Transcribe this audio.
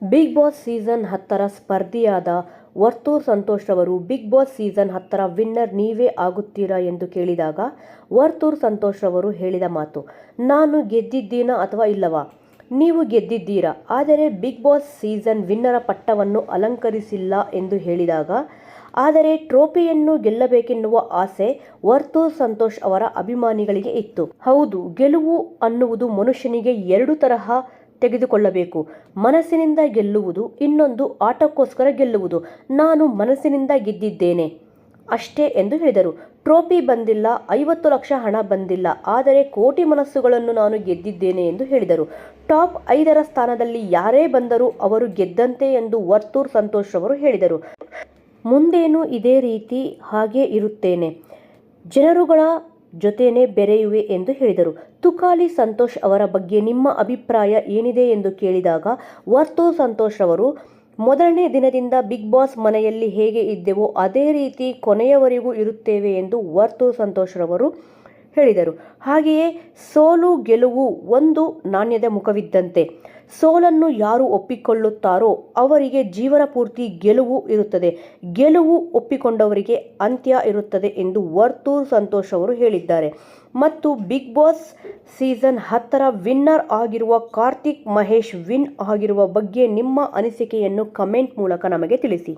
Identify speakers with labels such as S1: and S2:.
S1: Big Boss season 10ರ ಸ್ಪರ್ಧಿಯಾದ ವರ್ತೂರ್ ಸಂತೋಷ್ ರವರು ಬಿಗ್ ಬಾಸ್ ಸೀಸನ್ 10ರ ವಿನ್ನರ್ ನೀವೇ ಆಗುತ್ತೀರಾ ಎಂದು ಕೇಳಿದಾಗ ವರ್ತೂರ್ ಸಂತೋಷ್ ರವರು ಹೇಳಿದ ಮಾತು, ನಾನು ಗೆದ್ದಿದ್ದೀನಾ ಅಥವಾ ಇಲ್ಲವಾ? ನೀವು ಗೆದ್ದಿದ್ದೀರಾ, ಆದರೆ ಬಿಗ್ ಬಾಸ್ ಸೀಸನ್ ವಿನ್ನರ ಪಟ್ಟವನ್ನು ಅಲಂಕರಿಸಿಲ್ಲ ಎಂದು ಹೇಳಿದಾಗ, ಆದರೆ ಟ್ರೋಫಿಯನ್ನು ಗೆಲ್ಲಬೇಕೆನ್ನುವ ಆಸೆ ವರ್ತೂರ್ ಸಂತೋಷ್ ಅವರ ಅಭಿಮಾನಿಗಳಿಗೆ ಇತ್ತು. ಹೌದು, ಗೆಲುವು ಅನ್ನುವುದು ಮನುಷ್ಯನಿಗೆ ಎರಡು ತರಹ ತೆಗೆದುಕೊಳ್ಳಬೇಕು. ಮನಸ್ಸಿನಿಂದ ಗೆಲ್ಲುವುದು, ಇನ್ನೊಂದು ಆಟಕ್ಕೋಸ್ಕರ ಗೆಲ್ಲುವುದು. ನಾನು ಮನಸ್ಸಿನಿಂದ ಗೆದ್ದಿದ್ದೇನೆ ಅಷ್ಟೇ ಎಂದು ಹೇಳಿದರು. ಟ್ರೋಫಿ ಬಂದಿಲ್ಲ, 50 ಲಕ್ಷ ಹಣ ಬಂದಿಲ್ಲ, ಆದರೆ ಕೋಟಿ ಮನಸ್ಸುಗಳನ್ನು ನಾನು ಗೆದ್ದಿದ್ದೇನೆ ಎಂದು ಹೇಳಿದರು. ಟಾಪ್ 5ರ ಸ್ಥಾನದಲ್ಲಿ ಯಾರೇ ಬಂದರೂ ಅವರು ಗೆದ್ದಂತೆ ಎಂದು ವರ್ತೂರ್ ಸಂತೋಷ್ ರವರು ಹೇಳಿದರು. ಮುಂದೇನೂ ಇದೇ ರೀತಿ ಹಾಗೇ ಇರುತ್ತೇನೆ, ಜನರುಗಳ ಜೊತೆನೇ ಬೆರೆಯುವೆ ಎಂದು ಹೇಳಿದರು. ತುಕಾಲಿ ಸಂತೋಷ್ ಅವರ ಬಗ್ಗೆ ನಿಮ್ಮ ಅಭಿಪ್ರಾಯ ಏನಿದೆ ಎಂದು ಕೇಳಿದಾಗ ವರ್ತೂರ್ ಸಂತೋಷ್ ರವರು, ಮೊದಲನೇ ದಿನದಿಂದ ಬಿಗ್ ಬಾಸ್ ಮನೆಯಲ್ಲಿ ಹೇಗೆ ಇದ್ದೆವೋ ಅದೇ ರೀತಿ ಕೊನೆಯವರೆಗೂ ಇರುತ್ತೇವೆ ಎಂದು ವರ್ತೂರ್ ಸಂತೋಷ್ ರವರು ಹೇಳಿದರು. ಹಾಗೆಯೇ ಸೋಲು ಗೆಲುವು ಒಂದು ನಾಣ್ಯದ ಮುಖವಿದ್ದಂತೆ. ಸೋಲನ್ನು ಯಾರು ಒಪ್ಪಿಕೊಳ್ಳುತ್ತಾರೋ ಅವರಿಗೆ ಜೀವನ ಪೂರ್ತಿ ಗೆಲುವು ಇರುತ್ತದೆ, ಗೆಲುವು ಒಪ್ಪಿಕೊಂಡವರಿಗೆ ಅಂತ್ಯ ಇರುತ್ತದೆ ಎಂದು ವರ್ತೂರ್ ಸಂತೋಷ್ ಅವರು ಹೇಳಿದ್ದಾರೆ. ಮತ್ತು ಬಿಗ್ ಬಾಸ್ ಸೀಸನ್ 10ರ ವಿನ್ನರ್ ಆಗಿರುವ ಕಾರ್ತಿಕ್ ಮಹೇಶ್ ವಿನ್ ಆಗಿರುವ ಬಗ್ಗೆ ನಿಮ್ಮ ಅನಿಸಿಕೆಯನ್ನು ಕಮೆಂಟ್ ಮೂಲಕ ನಮಗೆ ತಿಳಿಸಿ.